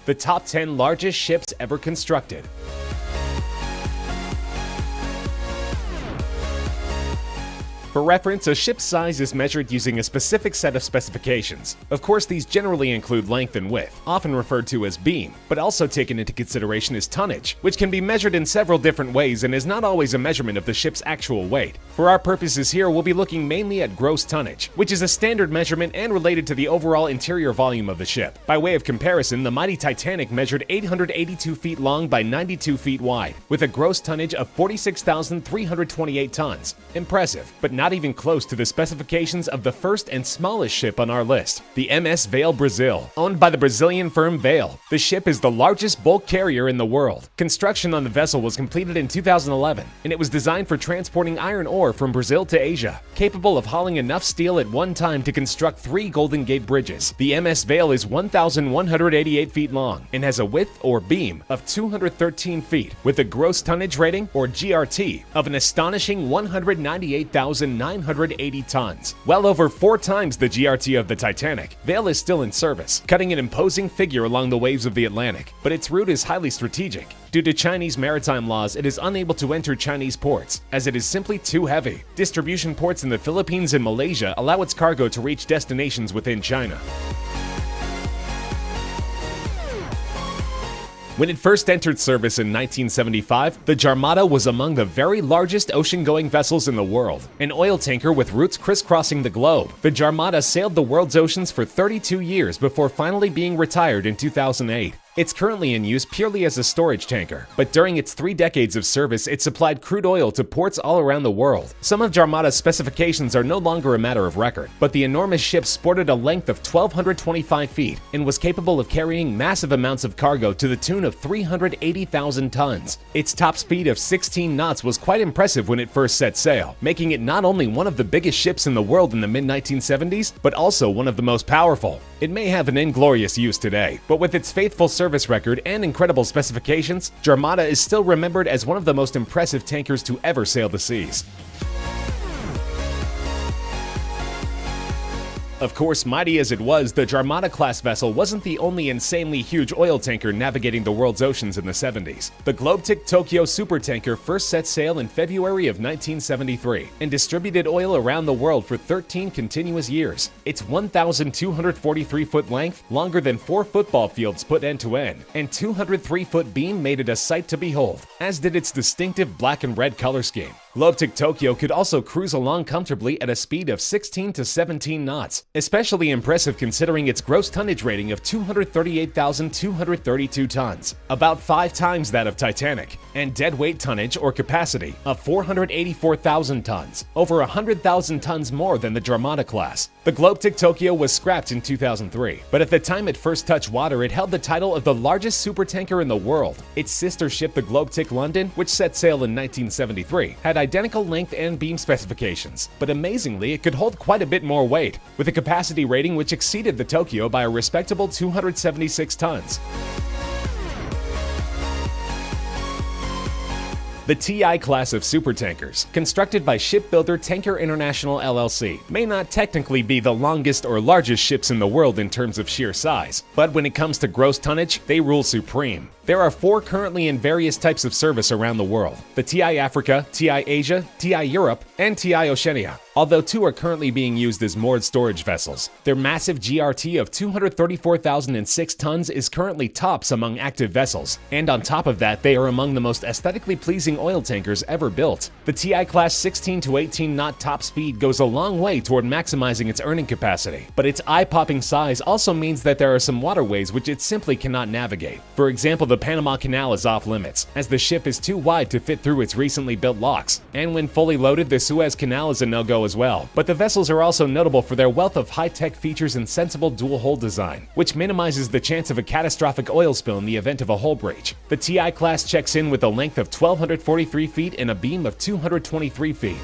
the top 10 largest ships ever constructed. For reference, a ship's size is measured using a specific set of specifications. Of course, these generally include length and width, often referred to as beam, but also taken into consideration is tonnage, which can be measured in several different ways and is not always a measurement of the ship's actual weight. For our purposes here, we'll be looking mainly at gross tonnage, which is a standard measurement and related to the overall interior volume of the ship. By way of comparison, the mighty Titanic measured 882 feet long by 92 feet wide, with a gross tonnage of 46,328 tons. Impressive, but not even close to the specifications of the first and smallest ship on our list, the MS Vale Brazil, owned by the Brazilian firm Vale. The ship is the largest bulk carrier in the world. Construction on the vessel was completed in 2011, and it was designed for transporting iron ore from Brazil to Asia, capable of hauling enough steel at one time to construct 3 Golden Gate bridges. The MS Vale is 1,188 feet long and has a width or beam of 213 feet, with a gross tonnage rating, or GRT, of an astonishing 198,980 tons, well over 4 times the GRT of the Titanic. Vale is still in service, cutting an imposing figure along the waves of the Atlantic, but its route is highly strategic. Due to Chinese maritime laws, it is unable to enter Chinese ports, as it is simply too heavy. Distribution ports in the Philippines and Malaysia allow its cargo to reach destinations within China. When it first entered service in 1975, the Jarmada was among the very largest ocean-going vessels in the world, an oil tanker with routes crisscrossing the globe. The Jarmada sailed the world's oceans for 32 years before finally being retired in 2008. It's currently in use purely as a storage tanker, but during its 3 decades of service, it supplied crude oil to ports all around the world. Some of Jarmada's specifications are no longer a matter of record, but the enormous ship sported a length of 1,225 feet and was capable of carrying massive amounts of cargo to the tune of 380,000 tons. Its top speed of 16 knots was quite impressive when it first set sail, making it not only one of the biggest ships in the world in the mid-1970s, but also one of the most powerful. It may have an inglorious use today, but with its faithful service record and incredible specifications, Jarmada is still remembered as one of the most impressive tankers to ever sail the seas. Of course, mighty as it was, the Jarmada-class vessel wasn't the only insanely huge oil tanker navigating the world's oceans in the 70s. The Globetic Tokyo supertanker first set sail in February of 1973 and distributed oil around the world for 13 continuous years. Its 1,243-foot length, longer than 4 football fields put end-to-end, and 203-foot beam made it a sight to behold, as did its distinctive black and red color scheme. Globetic Tokyo could also cruise along comfortably at a speed of 16 to 17 knots, especially impressive considering its gross tonnage rating of 238,232 tons, about 5 times that of Titanic, and deadweight tonnage or capacity of 484,000 tons, over 100,000 tons more than the Jarmada class. The Globetic Tokyo was scrapped in 2003, but at the time it first touched water, it held the title of the largest supertanker in the world. Its sister ship, the Globetic London, which set sail in 1973, had identical length and beam specifications, but amazingly it could hold quite a bit more weight, with a capacity rating which exceeded the Tokyo by a respectable 276 tons. The TI class of supertankers, constructed by shipbuilder Tanker International LLC, may not technically be the longest or largest ships in the world in terms of sheer size, but when it comes to gross tonnage, they rule supreme. There are 4 currently in various types of service around the world: the TI Africa, TI Asia, TI Europe, and TI Oceania, although 2 are currently being used as moored storage vessels. Their massive GRT of 234,006 tons is currently tops among active vessels, and on top of that, they are among the most aesthetically pleasing oil tankers ever built. The TI class 16 to 18 knot top speed goes a long way toward maximizing its earning capacity, but its eye-popping size also means that there are some waterways which it simply cannot navigate. For example, the Panama Canal is off limits, as the ship is too wide to fit through its recently built locks, and when fully loaded, the Suez Canal is a no-go as well. But the vessels are also notable for their wealth of high-tech features and sensible dual-hull design, which minimizes the chance of a catastrophic oil spill in the event of a hull breach. The TI class checks in with a length of 1,243 feet and a beam of 223 feet.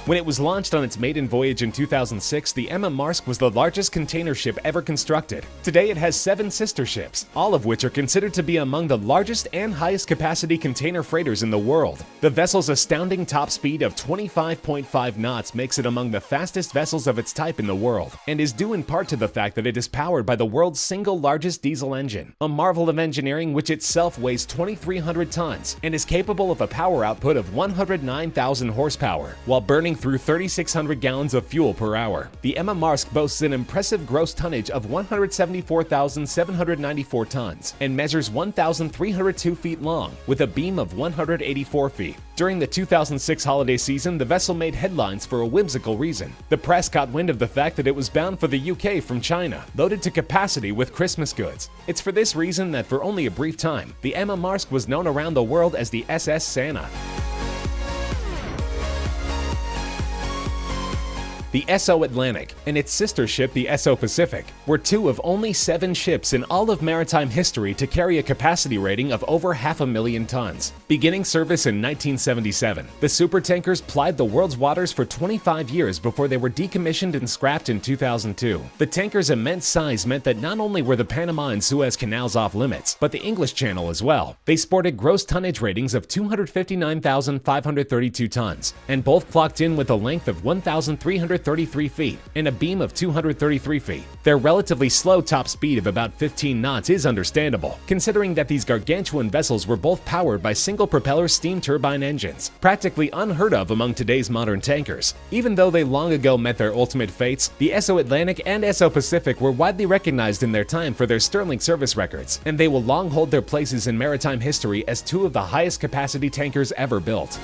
When it was launched on its maiden voyage in 2006, the Emma Marsk was the largest container ship ever constructed. Today it has 7 sister ships, all of which are considered to be among the largest and highest capacity container freighters in the world. The vessel's astounding top speed of 25.5 knots makes it among the fastest vessels of its type in the world, and is due in part to the fact that it is powered by the world's single largest diesel engine, a marvel of engineering which itself weighs 2,300 tons and is capable of a power output of 109,000 horsepower, while burning through 3,600 gallons of fuel per hour. The Emma Marsk boasts an impressive gross tonnage of 174,794 tons and measures 1,302 feet long, with a beam of 184 feet. During the 2006 holiday season, the vessel made headlines for a whimsical reason. The press caught wind of the fact that it was bound for the UK from China, loaded to capacity with Christmas goods. It's for this reason that for only a brief time, the Emma Marsk was known around the world as the SS Santa. The Esso Atlantic and its sister ship, the Esso Pacific, were 2 of only 7 ships in all of maritime history to carry a capacity rating of over 500,000 tons. Beginning service in 1977, the supertankers plied the world's waters for 25 years before they were decommissioned and scrapped in 2002. The tanker's immense size meant that not only were the Panama and Suez canals off limits, but the English Channel as well. They sported gross tonnage ratings of 259,532 tons, and both clocked in with a length of 1,333 feet and a beam of 233 feet. Their relatively slow top speed of about 15 knots is understandable, considering that these gargantuan vessels were both powered by single-propeller steam turbine engines, practically unheard of among today's modern tankers. Even though they long ago met their ultimate fates, the Esso Atlantic and Esso Pacific were widely recognized in their time for their sterling service records, and they will long hold their places in maritime history as 2 of the highest capacity tankers ever built.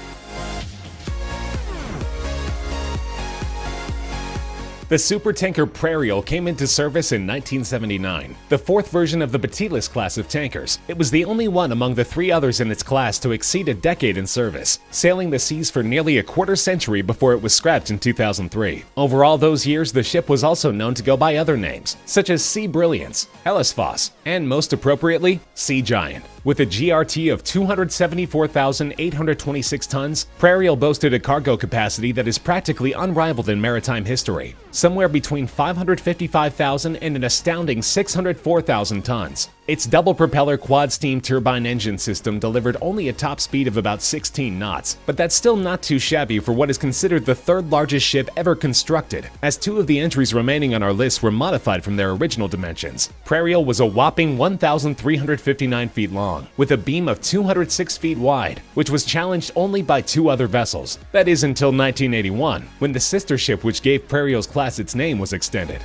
The supertanker Prairial came into service in 1979, the 4th version of the Batilus class of tankers. It was the only one among the 3 others in its class to exceed a decade in service, sailing the seas for nearly a quarter century before it was scrapped in 2003. Over all those years, the ship was also known to go by other names, such as Sea Brilliance, Hellesphos, and most appropriately, Sea Giant. With a GRT of 274,826 tons, Prairial boasted a cargo capacity that is practically unrivaled in maritime history, somewhere between 555,000 and an astounding 604,000 tons. Its double-propeller quad-steam turbine engine system delivered only a top speed of about 16 knots, but that's still not too shabby for what is considered the 3rd largest ship ever constructed, as 2 of the entries remaining on our list were modified from their original dimensions. Prairial was a whopping 1,359 feet long, with a beam of 206 feet wide, which was challenged only by 2 other vessels. That is until 1981, when the sister ship which gave Prairial's class its name was extended.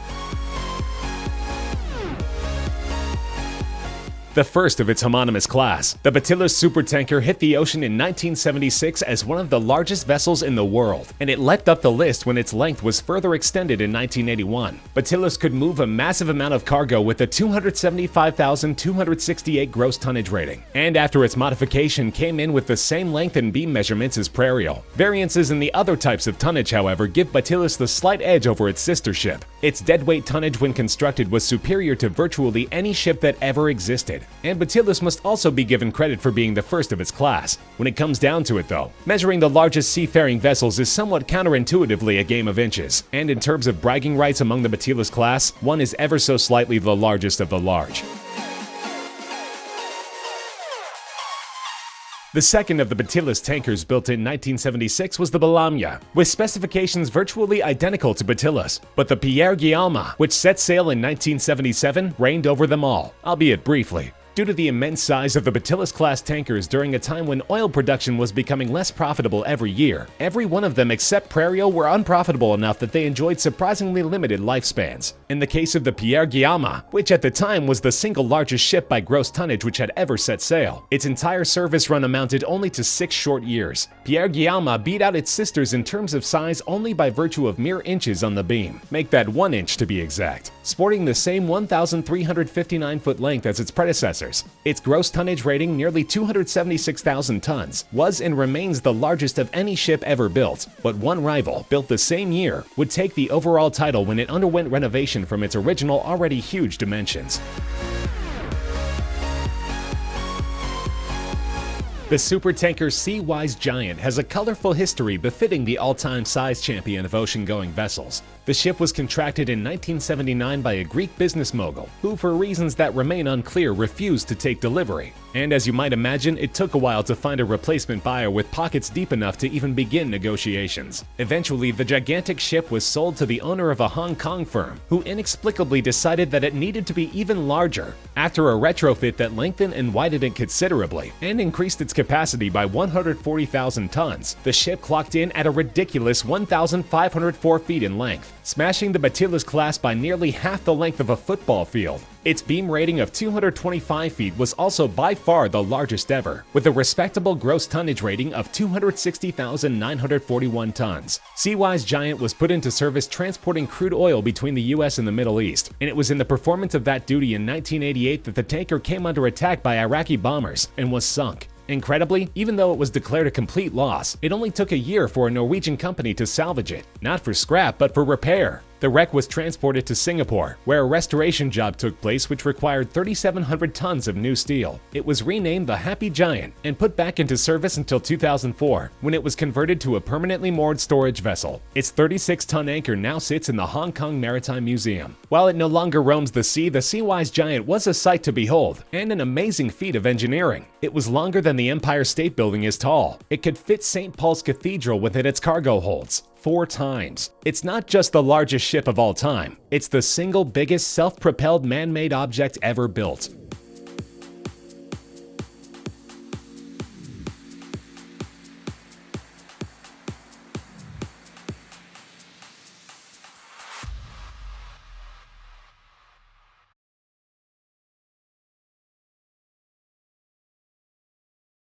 The first of its homonymous class, the Batilus supertanker hit the ocean in 1976 as one of the largest vessels in the world, and it leapt up the list when its length was further extended in 1981. Batilus could move a massive amount of cargo with a 275,268 gross tonnage rating, and after its modification came in with the same length and beam measurements as Prairial. Variances in the other types of tonnage, however, give Batilus the slight edge over its sister ship. Its deadweight tonnage when constructed was superior to virtually any ship that ever existed. And Batilus must also be given credit for being the first of its class. When it comes down to it though, measuring the largest seafaring vessels is somewhat counterintuitively a game of inches, and in terms of bragging rights among the Batilus class, one is ever so slightly the largest of the large. The second of the Batilus tankers built in 1976 was the Balamya, with specifications virtually identical to Batilus, but the Pierre Guillaume, which set sail in 1977, reigned over them all, albeit briefly. Due to the immense size of the Batilus-class tankers during a time when oil production was becoming less profitable every year, every one of them except Prairial were unprofitable enough that they enjoyed surprisingly limited lifespans. In the case of the Pierre Guillaume, which at the time was the single largest ship by gross tonnage which had ever set sail, its entire service run amounted only to 6 short years. Pierre Guillaume beat out its sisters in terms of size only by virtue of mere inches on the beam, make that 1 inch to be exact, sporting the same 1,359-foot length as its predecessor. Its gross tonnage rating, nearly 276,000 tons, was and remains the largest of any ship ever built, but one rival, built the same year, would take the overall title when it underwent renovation from its original already huge dimensions. The supertanker Seawise Giant has a colorful history befitting the all-time size champion of ocean-going vessels. The ship was contracted in 1979 by a Greek business mogul, who for reasons that remain unclear refused to take delivery. And as you might imagine, it took a while to find a replacement buyer with pockets deep enough to even begin negotiations. Eventually, the gigantic ship was sold to the owner of a Hong Kong firm, who inexplicably decided that it needed to be even larger. After a retrofit that lengthened and widened it considerably, and increased its capacity by 140,000 tons, the ship clocked in at a ridiculous 1,504 feet in length, smashing the Batylus class by nearly half the length of a football field. Its beam rating of 225 feet was also by far the largest ever, with a respectable gross tonnage rating of 260,941 tons. Seawise Giant was put into service transporting crude oil between the US and the Middle East, and it was in the performance of that duty in 1988 that the tanker came under attack by Iraqi bombers and was sunk. Incredibly, even though it was declared a complete loss, it only took a year for a Norwegian company to salvage it, not for scrap but for repair. The wreck was transported to Singapore, where a restoration job took place which required 3,700 tons of new steel. It was renamed the Happy Giant and put back into service until 2004, when it was converted to a permanently moored storage vessel. Its 36-ton anchor now sits in the Hong Kong Maritime Museum. While it no longer roams the sea, the Seawise Giant was a sight to behold, and an amazing feat of engineering. It was longer than the Empire State Building is tall. It could fit St. Paul's Cathedral within its cargo holds 4 times. It's not just the largest ship of all time, it's the single biggest self-propelled man-made object ever built.